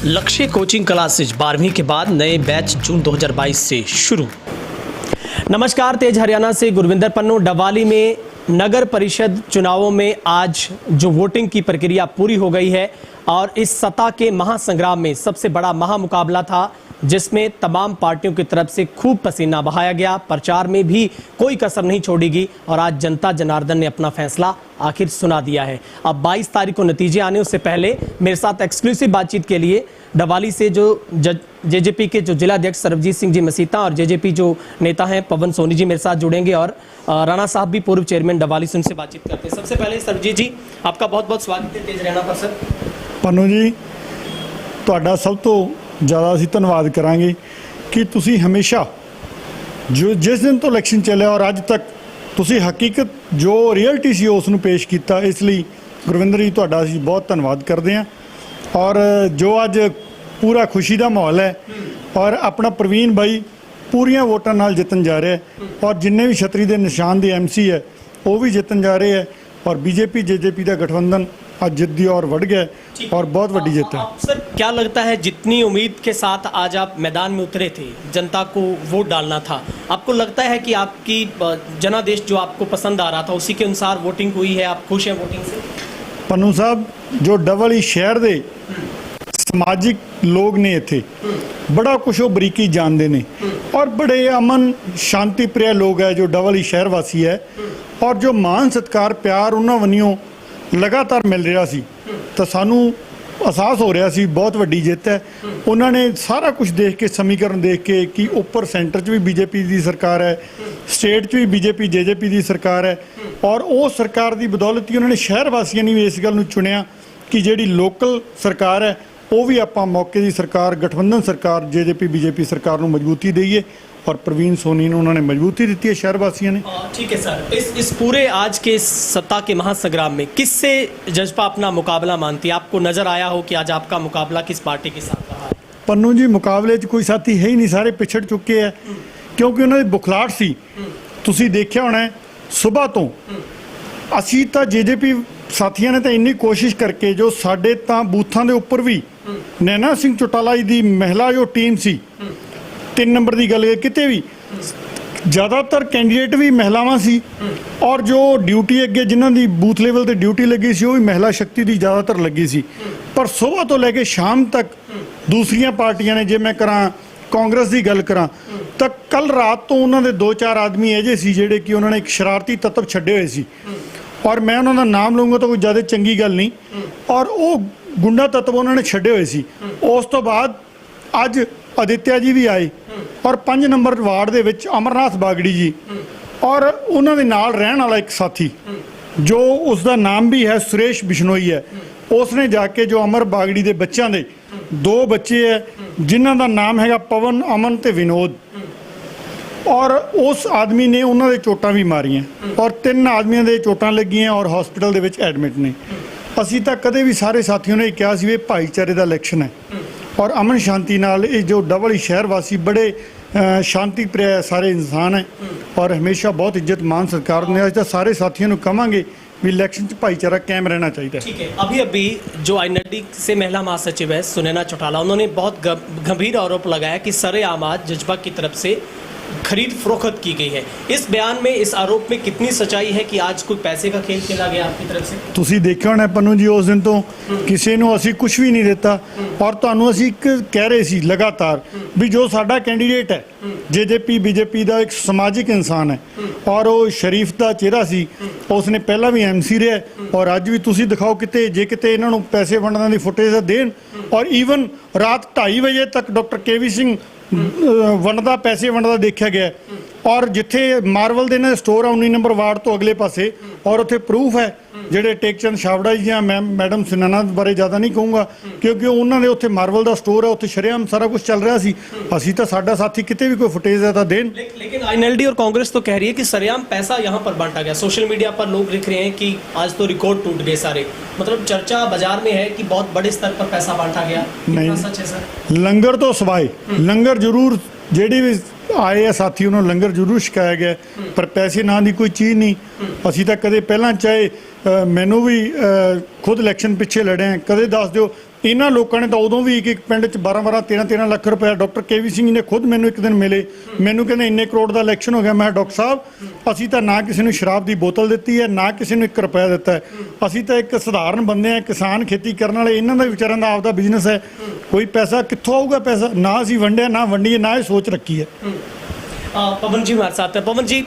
लक्ष्य coaching classes 12वीं के बाद नए बैच जून 2022 से शुरू। नमस्कार, तेज हरियाणा से गुरविंदर पन्नू। डवाली में नगर परिषद चुनावों में आज जो वोटिंग की प्रक्रिया पूरी हो गई है और इस सत्ता के महासंग्राम में सबसे बड़ा महामुकाबला था, जिसमें तमाम पार्टियों की तरफ से खूब पसीना बहाया गया। प्रचार में भी कोई कसर नहीं छोड़ी गई और आज जनता जनार्दन ने अपना फैसला आखिर सुना दिया है। अब 22 तारीख को नतीजे आने उससे पहले मेरे साथ एक्सक्लूसिव बातचीत के लिए डवाली से जो जेजेपी के जो जिला अध्यक्ष सरबजीत सिंह जी मसीता और जेजेपी जो नेता हैं पवन सोनी जी मेरे साथ जुड़ेंगे और राणा साहब भी पूर्व चेयरमैन डवाली से उनसे बातचीत करते हैं। सबसे पहले सरबजीत जी, आपका बहुत बहुत स्वागत है तेज हरियाणा पर। सर पन्नू जी, ਤੁਹਾਡਾ ਸਭ ਤੋਂ ज़्यादा ਅਸੀਂ ਧੰਨਵਾਦ ਕਰਾਂਗੇ ਕਿ ਤੁਸੀਂ ਹਮੇਸ਼ਾ ਜੋ ਜਿਸ ਦਿਨ ਤੋਂ ਇਲੈਕਸ਼ਨ ਚੱਲਿਆ ਔਰ ਅੱਜ ਤੱਕ ਤੁਸੀਂ ਹਕੀਕਤ ਜੋ ਰਿਐਲਿਟੀ ਸੀ ਉਸ ਨੂੰ ਪੇਸ਼ ਕੀਤਾ। ਇਸ ਲਈ ਗੁਰਵਿੰਦਰ ਜੀ ਤੁਹਾਡਾ ਅਸੀਂ ਬਹੁਤ ਧੰਨਵਾਦ ਕਰਦੇ ਹਾਂ। ਔਰ ਜੋ ਅੱਜ ਪੂਰਾ ਖੁਸ਼ੀ ਦਾ ਮਾਹੌਲ ਹੈ ਔਰ ਆਪਣਾ ਪ੍ਰਵੀਨ ਬਾਈ ਪੂਰੀਆਂ ਵੋਟਾਂ ਨਾਲ ਜਿੱਤਣ ਜਾ ਰਿਹਾ ਹੈ ਔਰ ਜਿੰਨੇ ਵੀ ਛਤਰੀ ਦੇ ਨਿਸ਼ਾਨ ਦੇ ਐਮਸੀ ਹੈ ਉਹ भी जितन जा रहे हैं और बीजेपी जेजेपी का गठबंधन आज जित दी और बढ़ गया और बहुत बड़ी जीत है। सर क्या लगता है, जितनी उम्मीद के साथ आज आप मैदान में उतरे थे, जनता को वोट डालना था, आपको लगता है कि आपकी जनादेश जो आपको पसंद आ रहा था उसी के अनुसार वोटिंग हुई है? आप खुश हैं वोटिंग से? पन्नू साहब, जो डबल शहर दे समाजिक लोग ने इत्थे बड़ा कुछ वो बरीकी जानते ने और बड़े अमन शांति प्रिय लोग है जो डबल शहर वासी है और जो मान सत्कार प्यार उन्होंने वनियों लगातार मिल रहा सी तो सानू एहसास हो रहा सी बहुत वड्डी जित है। उन्होंने सारा कुछ देख के समीकरण देख के कि ऊपर सेंटर च भी बीजेपी की सरकार है, स्टेट च भी बीजेपी जेजेपी की सरकार है और उस सरकार की बदौलत ही उन्होंने शहर वासियों ने भी इस गल नूं चुनिया कि जिहड़ी लोकल सरकार है वो भी आपां मौके की सरकार गठबंधन सरकार जेजेपी बीजेपी सरकार नूं मजबूती दईए और प्रवीण सोनी ने उन्होंने मजबूती दी है शहर वासियों ने। ठीक है सर, इस पूरे आज के सत्ता के महासंग्राम में किससे जज्बा अपना मुकाबला मानती है? आपको नजर आया हो कि आज आपका मुकाबला किस पार्टी के साथ रहा है? पन्नू जी, मुकाबले च कोई साथी है ही नहीं, सारे पिछड़ चुके हैं क्योंकि उन्होंने बुखलाहट सी। तुसीं देखिया होना सुबह तो असीं तां जेजेपी साथियों ने तो इन्नी कोशिश करके जो साडे तां बूथां दे उपर भी नैना सिंह चौटाला जी दी महिला जो टीम सी 3 नंबर की गल किते भी ज़्यादातर कैंडीडेट भी महिलावां सी और जो ड्यूटी अगे जिन्हां दी बूथ लेवल ते ड्यूटी लगी सी वो भी महिला शक्ति की ज़्यादातर लगी सी। पर सुबह तो लैके शाम तक दूसरियां पार्टियां ने, जे मैं करा कांग्रेस की गल करा तो कल रात तो उन्होंने 2-4 आदमी इहे सी जिहड़े कि उन्होंने एक शरारती तत्व छड्डे हुए सी और मैं उन्होंने नाम लूँगा तो कोई ज़्यादा चंगी गल नहीं और वो गुंडा तत्व उन्होंने छड्डे हुए सी। उस तो बाद अज आदित्य जी भी आए और 5 नंबर वार्ड दे विच अमरनाथ बागड़ी जी और उन्होंने नाल रहन वाला एक साथी जो उसका नाम भी है सुरेश बिश्नोई है, उसने जाके जो अमर बागड़ी के बच्चों के 2 बच्चे है जिन्हों का नाम है पवन, अमन ते विनोद और उस आदमी ने उन्होंने चोटां भी मारियां और 3 आदमियों के चोटां लगियां और हॉस्पिटल दे विच एडमिट ने। असीं तां कदे भी सारे साथियों ने कहा सी भाईचारे का इलैक्शन है और अमन शांति नाल ये जो डबल शहर वासी बड़े शांति प्रिय सारे इंसान हैं और हमेशा बहुत इज्जत मान सत्कार ने। अज सारे साथियों को कहांगे भी इलैक्शन च भाईचारा कायम रहना चाहिए। ठीक है, अभी जो आईएनएलडी से महिला महासचिव है सुनैना चौटाला, उन्होंने बहुत गंभीर आरोप लगाया कि सरेआम आज जज्बा की तरफ से खरीद फरोख्त की गई है। इस बयान में, इस आरोप में कितनी सच्चाई है कि आज कोई पैसे का खेल खेला गया आपकी तरफ से? तुसीं देखिया होना पन्नू जी, उस दिन तो किसी नूं असीं कुछ भी नहीं दिता और तुहानूं असीं कह रहे सी लगातार भी जो साडा कैंडीडेट है जेजेपी बीजेपी का एक समाजिक इंसान है और वो शरीफ का चेहरा सी, उसने पहला भी एमसी रहा और अज भी तुसीं दिखाओ किते जे किते इन्हां नूं पैसे वंडण दी फुटेज देण और ईवन रात 2:30 बजे तक डॉक्टर केवी सिंह वंडदा पैसे वंडदा देखा गया और जिथे मार्वल दे ने स्टोर आ 19 नंबर वार्ड तो अगले पासे और उत्थे प्रूफ है ਜਿਹੜੇ ਟੇਕਚੰਦ ਛਾਵੜਾ ਜੀ ਜਾਂ मैडम सुनैना बारे ज़्यादा नहीं कहूँगा क्योंकि उन्होंने उत्थे मार्वल का स्टोर है, उत्थे शरेआम सारा कुछ चल रहा सी। असीं तो साडा साथी किते भी कोई फुटेज है तो देन। लेकिन आईएनएलडी और कांग्रेस तो कह रही है कि सरेआम पैसा यहाँ पर बांटा गया। सोशल मीडिया पर लोग लिख रहे हैं कि आज तो रिकॉर्ड टूट गए सारे, मतलब चर्चा बाजार में है कि बहुत बड़े स्तर पर पैसा बांटा गया। नहीं, सच है सर? लंगर तो सवाए लंगर जरूर जेडी भी आए है साथी उन्होंने लंगर जरूर छकाया गया पर पैसे ना की कोई चीज़ नहीं। असीं तो कदे पहला चाहे मैनू भी खुद इलैक्शन पिछे लड़े हैं, कदे दस दो ਇਹਨਾਂ ਲੋਕਾਂ ਨੇ ਤਾਂ ਉਦੋਂ ਵੀ ਇੱਕ ਪਿੰਡ 'ਚ 12 13 ਲੱਖ ਰੁਪਏ ਡਾਕਟਰ KV ਸਿੰਘ ਜੀ ਨੇ ਖੁਦ ਮੈਨੂੰ ਇੱਕ ਦਿਨ ਮਿਲੇ, ਮੈਨੂੰ ਕਹਿੰਦੇ ਇੰਨੇ ਕਰੋੜ ਦਾ ਇਲੈਕਸ਼ਨ ਹੋ ਗਿਆ। ਮੈਂ ਡਾਕਟਰ ਸਾਹਿਬ ਅਸੀਂ ਤਾਂ ਨਾ ਕਿਸੇ ਨੂੰ ਸ਼ਰਾਬ ਦੀ ਬੋਤਲ ਦਿੱਤੀ ਹੈ, ਨਾ ਕਿਸੇ ਨੂੰ 1 ਰੁਪਇਆ ਦਿੱਤਾ ਹੈ। ਅਸੀਂ ਤਾਂ ਇੱਕ ਸਧਾਰਨ ਬੰਦੇ ਆ, ਕਿਸਾਨ ਖੇਤੀ ਕਰਨ ਵਾਲੇ, ਇਹਨਾਂ ਦਾ ਵਿਚਾਰਿਆਂ ਦਾ ਆਪਦਾ ਬਿਜ਼ਨਸ ਹੈ। ਕੋਈ ਪੈਸਾ ਕਿੱਥੋਂ ਆਊਗਾ? ਪੈਸਾ ਨਾ ਅਸੀਂ ਵੰਡਿਆ, ਨਾ ਵੰਡੀਏ, ਨਾ ਇਹ ਸੋਚ रखी है। पवन जी हमारे साथ है। पवन जी,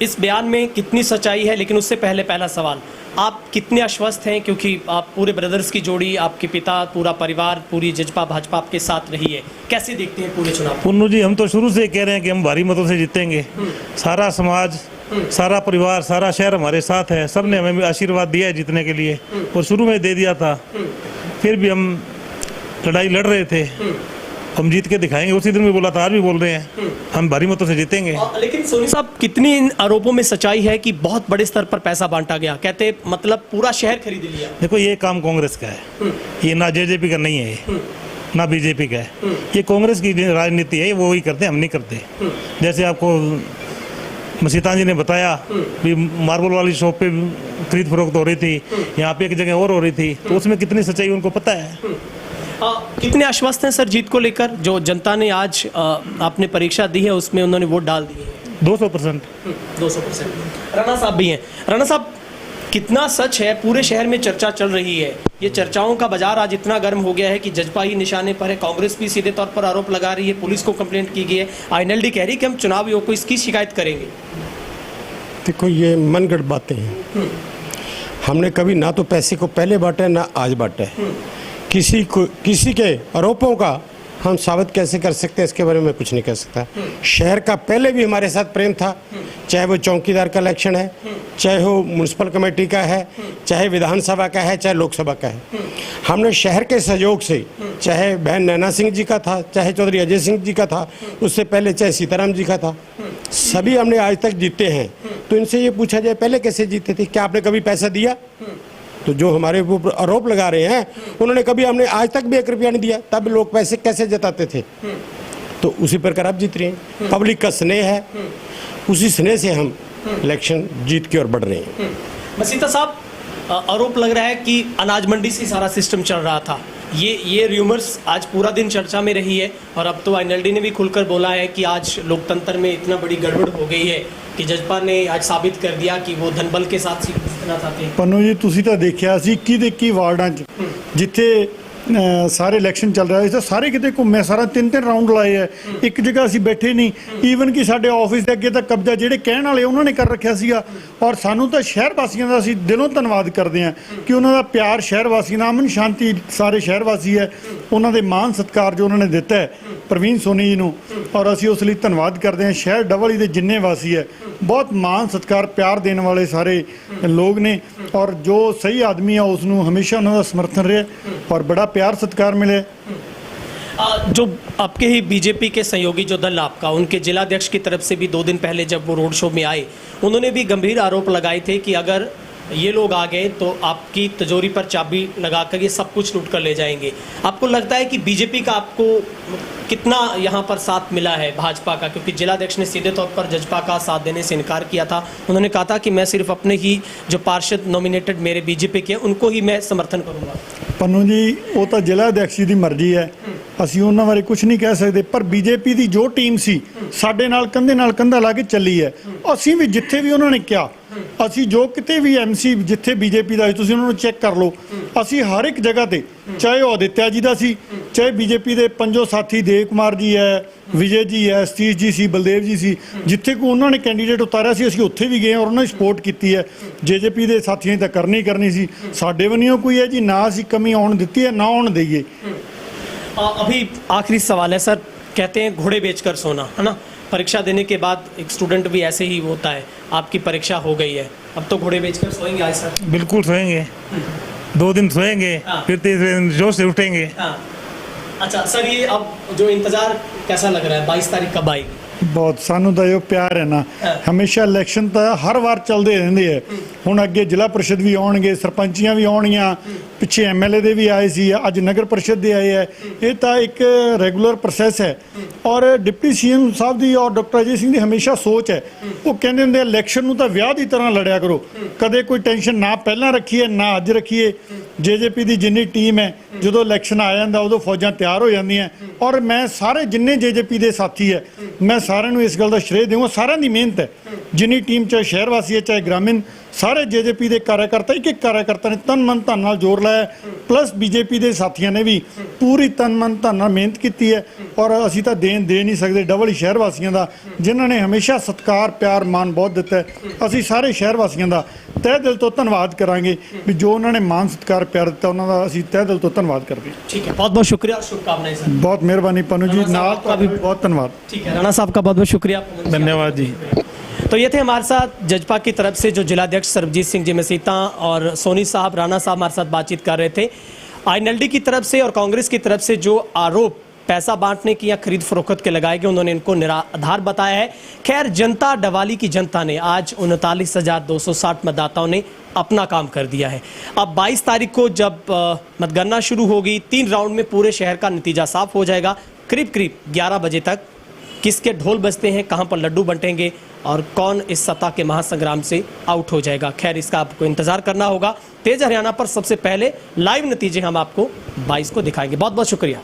इस बयान में कितनी सच्चाई है? लेकिन उससे पहले पहला सवाल, आप कितने आश्वस्त हैं, क्योंकि आप पूरे ब्रदर्स की जोड़ी, आपके पिता, पूरा परिवार, पूरी जजपा भाजपा आपके साथ रही है, कैसे देखते हैं पूरे चुनाव? पुन्नू जी, हम तो शुरू से कह रहे हैं कि हम भारी मतों से जीतेंगे। सारा समाज, सारा परिवार, सारा शहर हमारे साथ है। सब ने हमें आशीर्वाद दिया है जीतने के लिए, और शुरू में दे दिया था। फिर भी हम लड़ाई लड़ रहे थे, हम जीत के दिखाएंगे। उसी दिन भी बोला था, आज भी बोल रहे हैं, हम भारी मतों से जीतेंगे। लेकिन सोनी साहब, कितनी इन आरोपों में सच्चाई है कि बहुत बड़े स्तर पर पैसा बांटा गया? कहते मतलब पूरा शहर खरीद लिया। देखो, ये काम कांग्रेस का है, ये ना JJP का नहीं है, ये ना BJP का है। ये कांग्रेस की राजनीति है, वो वही करते हैं, हम नहीं करते। जैसे आपको मसीतान जी ने बताया भी मार्बल वाली शॉप पे खरीद फरोख्त हो रही थी, यहाँ पे एक जगह और हो रही थी, तो उसमें कितनी सच्चाई उनको पता है। कितने आश्वस्त हैं सर जीत को लेकर? जो जनता ने आज आपने परीक्षा दी है उसमें उन्होंने वोट डाल दिए? 200%। 200%। राणा साहब भी हैं। राणा साहब, कितना सच है? पूरे शहर में चर्चा चल रही है, ये चर्चाओं का बाजार आज इतना गर्म हो गया है कि जजपा ही निशाने पर है, कांग्रेस भी सीधे तौर पर आरोप लगा रही है, पुलिस को कंप्लेंट की गई है, INLD कह रही है कि हम चुनाव आयोग को इसकी शिकायत करेंगे। देखो, ये मनगढ़ बातें हैं। हमने कभी ना तो पैसे को पहले बांटा ना आज बांटा है। किसी के आरोपों का हम साबित कैसे कर सकते हैं, इसके बारे में कुछ नहीं कह सकता। शहर का पहले भी हमारे साथ प्रेम था, चाहे वो चौकीदार का इलेक्शन है, चाहे वो म्यूनसिपल कमेटी का है, चाहे विधानसभा का है, चाहे लोकसभा का है। हमने शहर के सहयोग से, चाहे बहन नैना सिंह जी का था, चाहे चौधरी अजय सिंह जी का था, उससे पहले चाहे सीताराम जी का था, सभी हमने आज तक जीते हैं। तो इनसे ये पूछा जाए पहले कैसे जीते थे, क्या आपने कभी पैसा दिया? तो जो हमारे ऊपर आरोप लगा रहे हैं, उन्होंने कभी हमने आज तक भी 1 रुपया नहीं दिया, तब लोग पैसे कैसे जताते थे? तो उसी प्रकार आप जीत रहे हैं। पब्लिक का स्नेह है, उसी स्नेह से हम इलेक्शन जीत की ओर बढ़ रहे हैं। मसीता साहब, आरोप लग रहा है कि अनाज मंडी से सारा सिस्टम चल रहा था। ये र्यूमर्स आज पूरा दिन चर्चा में रही है, और अब तो INLD ने भी खुलकर बोला है कि आज लोकतंत्र में इतना बड़ी गड़बड़ हो गई है कि जजपा ने आज साबित कर दिया कि वो धनबल के साथ जीतना चाहते हैं। ਪੰਨੂ ਜੀ, ਤੁਸੀਂ ਤਾਂ ਦੇਖਿਆ ਸੀ 21 ਦੇ 21 ਵਾਰਡਾਂ 'ਚ ਜਿੱਥੇ ਸਾਰੇ ਇਲੈਕਸ਼ਨ ਚੱਲ ਰਿਹਾ ਸੀ, ਸਾਰੇ ਕਿਤੇ ਘੁੰਮੇ, ਸਾਰਾ 3 ਰਾਉਂਡ ਲਾਏ ਹੈ, ਇੱਕ ਜਗ੍ਹਾ ਅਸੀਂ ਬੈਠੇ ਨਹੀਂ। ਈਵਨ ਕਿ ਸਾਡੇ ਆਫਿਸ ਦੇ ਅੱਗੇ ਤਾਂ ਕਬਜ਼ਾ ਜਿਹੜੇ ਕਹਿਣ ਵਾਲੇ ਉਹਨਾਂ ਨੇ ਕਰ ਰੱਖਿਆ ਸੀਗਾ। ਔਰ ਸਾਨੂੰ ਤਾਂ ਸ਼ਹਿਰ ਵਾਸੀਆਂ ਦਾ ਅਸੀਂ ਦਿਲੋਂ ਧੰਨਵਾਦ ਕਰਦੇ ਹਾਂ ਕਿ ਉਹਨਾਂ ਦਾ ਪਿਆਰ ਸ਼ਹਿਰ ਵਾਸੀਆਂ ਦਾ, ਅਮਨ ਸ਼ਾਂਤੀ ਸਾਰੇ ਸ਼ਹਿਰ ਵਾਸੀ ਹੈ, ਉਹਨਾਂ ਦੇ ਮਾਣ ਸਤਿਕਾਰ ਜੋ ਉਹਨਾਂ ਨੇ ਦਿੱਤਾ ਹੈ ਪ੍ਰਵੀਨ ਸੋਨੀ ਜੀ ਨੂੰ, ਔਰ ਅਸੀਂ ਉਸ ਲਈ ਧੰਨਵਾਦ ਕਰਦੇ ਹਾਂ। ਸ਼ਹਿਰ ਡਬਲ ਦੇ ਜਿੰਨੇ ਵਾਸੀ ਹੈ, ਬਹੁਤ ਮਾਣ ਸਤਿਕਾਰ ਪਿਆਰ ਦੇਣ ਵਾਲੇ ਸਾਰੇ ਲੋਕ ਨੇ, ਔਰ ਜੋ ਸਹੀ ਆਦਮੀ ਆ ਉਸ ਨੂੰ ਹਮੇਸ਼ਾ ਉਹਨਾਂ ਦਾ ਸਮਰਥਨ ਰਿਹਾ, ਔਰ बड़ा प्यार सत्कार मिले। जो आपके ही BJP के सहयोगी जो दल आपका, उनके जिलाध्यक्ष की तरफ से भी 2 दिन पहले जब वो रोड शो में आए, उन्होंने भी गंभीर आरोप लगाए थे कि अगर ये लोग आ गए तो आपकी तिजोरी पर चाबी लगाकर ये सब कुछ लूट कर ले जाएंगे। आपको लगता है कि BJP का आपको कितना यहाँ पर साथ मिला है भाजपा का? क्योंकि जिलाध्यक्ष ने सीधे तौर पर जजपा का साथ देने से इनकार किया था। उन्होंने कहा था कि मैं सिर्फ अपने ही जो पार्षद नॉमिनेटेड मेरे BJP के, उनको ही मैं समर्थन करूँगा। ਪੰਨੂ ਜੀ, ਉਹ ਤਾਂ ਜ਼ਿਲ੍ਹਾ ਅਧਿਕਸ਼ ਦੀ ਮਰਜ਼ੀ ਹੈ, ਅਸੀਂ ਉਹਨਾਂ ਬਾਰੇ ਕੁਝ ਨਹੀਂ ਕਹਿ ਸਕਦੇ। ਪਰ BJP ਦੀ ਜੋ ਟੀਮ ਸੀ ਸਾਡੇ ਨਾਲ ਕੰਧਾ ਲਾ ਕੇ ਚੱਲੀ ਹੈ। ਅਸੀਂ ਵੀ ਜਿੱਥੇ ਵੀ ਉਹਨਾਂ ਨੇ ਕਿਹਾ, ਅਸੀਂ ਜੋ ਕਿਤੇ ਵੀ MC ਜਿੱਥੇ BJP ਦਾ ਤੁਸੀਂ ਉਹਨਾਂ ਨੂੰ ਚੈੱਕ ਕਰ ਲਓ, ਅਸੀਂ ਹਰ ਇੱਕ ਜਗ੍ਹਾ ਤੇ, ਚਾਹੇ ਉਹ ਆਦਿਤਿਆ ਜੀ ਦਾ ਸੀ, ਚਾਹੇ BJP ਦੇ ਪੰਜੋ ਸਾਥੀ ਦੇਵ ਕੁਮਾਰ ਜੀ ਹੈ, ਵਿਜੇ ਜੀ ਹੈ, ਸਤੀਸ਼ ਜੀ ਸੀ, ਬਲਦੇਵ ਜੀ ਸੀ, ਜਿੱਥੇ ਕੋ ਉਹਨਾਂ ਨੇ ਕੈਂਡੀਡੇਟ ਉਤਾਰਿਆ ਸੀ ਅਸੀਂ ਉੱਥੇ ਵੀ ਗਏ ਔਰ ਉਹਨਾਂ ਦੀ ਸਪੋਰਟ ਕੀਤੀ ਹੈ। JJP ਦੇ ਸਾਥੀਆਂ ਤਾਂ ਕਰਨੀ ਸੀ, ਸਾਡੇ ਵੱਲੋਂ ਕੋਈ ਹੈ ਜੀ ਨਾ ਅਸੀਂ ਕਮੀ ਆਉਣ ਦਿੱਤੀ ਹੈ ਨਾ ਆਉਣ ਦਈਏ। अभी आखिरी सवाल है सर, कहते हैं घोड़े बेचकर सोना, है ना? परीक्षा देने के बाद एक स्टूडेंट भी ऐसे ही होता है। आपकी परीक्षा हो गई है, अब तो घोड़े बेचकर सोएंगे आज सर? बिल्कुल सोएंगे, 2 दिन सोएंगे, फिर 3 दिन जोश से उठेंगे। अच्छा सर, ये अब जो इंतजार कैसा लग रहा है, 22 तारीख कब आएगी? ਬਹੁਤ ਸਾਨੂੰ ਤਾਂ ਜੋ ਪਿਆਰ ਹੈ ਨਾ, ਹਮੇਸ਼ਾ ਇਲੈਕਸ਼ਨ ਤਾਂ ਹਰ ਵਾਰ ਚੱਲਦੇ ਰਹਿੰਦੇ ਹੈ। ਹੁਣ ਅੱਗੇ ਜ਼ਿਲ੍ਹਾ ਪ੍ਰੀਸ਼ਦ ਵੀ ਆਉਣਗੇ, ਸਰਪੰਚੀਆਂ ਵੀ ਆਉਣਗੀਆਂ, ਪਿੱਛੇ MLA ਦੇ ਵੀ ਆਏ ਸੀ, ਅੱਜ ਨਗਰ ਪ੍ਰੀਸ਼ਦ ਦੇ ਆਏ ਹੈ। ਇਹ ਤਾਂ ਇੱਕ ਰੈਗੂਲਰ ਪ੍ਰੋਸੈਸ ਹੈ। ਔਰ ਡਿਪਟੀ CM ਸਾਹਿਬ ਦੀ ਔਰ ਡਾਕਟਰ ਅਜੇ ਸਿੰਘ ਦੀ ਹਮੇਸ਼ਾ ਸੋਚ ਹੈ, ਉਹ ਕਹਿੰਦੇ ਹੁੰਦੇ ਇਲੈਕਸ਼ਨ ਨੂੰ ਤਾਂ ਵਿਆਹ ਦੀ ਤਰ੍ਹਾਂ ਲੜਿਆ ਕਰੋ, ਕਦੇ ਕੋਈ ਟੈਨਸ਼ਨ ਨਾ ਪਹਿਲਾਂ ਰੱਖੀਏ ਨਾ ਅੱਜ ਰੱਖੀਏ। ਜੇਜੇਪੀ ਦੀ ਜਿੰਨੀ ਟੀਮ ਹੈ ਜਦੋਂ ਇਲੈਕਸ਼ਨ ਆ ਜਾਂਦਾ ਉਦੋਂ ਫੌਜਾਂ ਤਿਆਰ ਹੋ ਜਾਂਦੀਆਂ ਔਰ ਮੈਂ ਸਾਰੇ ਜਿੰਨੇ ਜੇਜੇਪੀ ਦੇ ਸਾਥੀ ਹੈ ਮੈਂ ਸਾਰਿਆਂ ਨੂੰ ਇਸ ਗੱਲ ਦਾ ਸ਼੍ਰੇਅ ਦੇਵਾਂ ਸਾਰਿਆਂ ਦੀ ਮਿਹਨਤ ਹੈ ਜਿੰਨੀ ਟੀਮ ਚਾਹੇ ਸ਼ਹਿਰ ਵਾਸੀ ਹੈ ਚਾਹੇ ਗ੍ਰਾਮੀਣ ਸਾਰੇ ਜੇਜੇਪੀ ਦੇ ਕਾਰਜਕਰਤਾ ਇੱਕ ਕਾਰਜਕਰਤਾ ਨੇ ਤਨ ਮਨ ਧਨ ਨਾਲ ਜ਼ੋਰ ਲਾਇਆ ਪਲੱਸ ਬੀਜੇਪੀ ਦੇ ਸਾਥੀਆਂ ਨੇ ਵੀ ਪੂਰੀ ਤਨ ਮਨ ਧਨ ਨਾਲ ਮਿਹਨਤ ਕੀਤੀ ਹੈ ਔਰ ਅਸੀਂ ਤਾਂ ਦੇ ਨਹੀਂ ਸਕਦੇ ਡਬਲ ਹੀ ਸ਼ਹਿਰ ਵਾਸੀਆਂ ਦਾ ਜਿਨ੍ਹਾਂ ਨੇ ਹਮੇਸ਼ਾ ਸਤਿਕਾਰ ਪਿਆਰ ਮਾਨ ਬਹੁਤ ਦਿੱਤਾ ਹੈ ਅਸੀਂ ਸਾਰੇ ਸ਼ਹਿਰ ਵਾਸੀਆਂ ਦਾ ਤਹਿ ਦਿਲ ਤੋਂ ਧੰਨਵਾਦ ਕਰਾਂਗੇ ਵੀ ਜੋ ਉਹਨਾਂ ਨੇ ਮਾਨ ਸਤਿਕਾਰ ਪਿਆਰ ਦਿੱਤਾ ਉਹਨਾਂ ਦਾ ਅਸੀਂ ਤਹਿ ਦਿਲ ਤੋਂ ਧੰਨਵਾਦ ਕਰਦੇ ਹਾਂ ठीक है, बहुत बहुत शुक्रिया और शुभकामनाएं सर। ਬਹੁਤ ਮਿਹਰਬਾਨੀ ਪਨੂ ਜੀ ਨਾਲ आपका भी ਬਹੁਤ ਧੰਨਵਾਦ ठीक है, राणा साहब का बहुत बहुत शुक्रिया। धन्यवाद जी। तो ये थे हमारे साथ जजपा की तरफ से जो जिलाध्यक्ष सरबजीत सिंह जी मसीता और सोनी साहब राणा साहब हमारे साथ बातचीत कर रहे थे। आईएनएलडी की तरफ से और कांग्रेस की तरफ से जो आरोप पैसा बांटने की या खरीद फरोख्त के लगाए गए उन्होंने इनको निराधार बताया है। खैर जनता डवाली की जनता ने आज 39,260 मतदाताओं ने अपना काम कर दिया है। अब 22 तारीख को जब मतगणना शुरू होगी 3 राउंड में पूरे शहर का नतीजा साफ हो जाएगा। करीब करीब 11 बजे तक किसके ढोल बजते हैं, कहां पर लड्डू बंटेंगे और कौन इस सत्ता के महासंग्राम से आउट हो जाएगा, खैर इसका आपको इंतजार करना होगा। तेज हरियाणा पर सबसे पहले लाइव नतीजे हम आपको 22 को दिखाएंगे। बहुत बहुत शुक्रिया।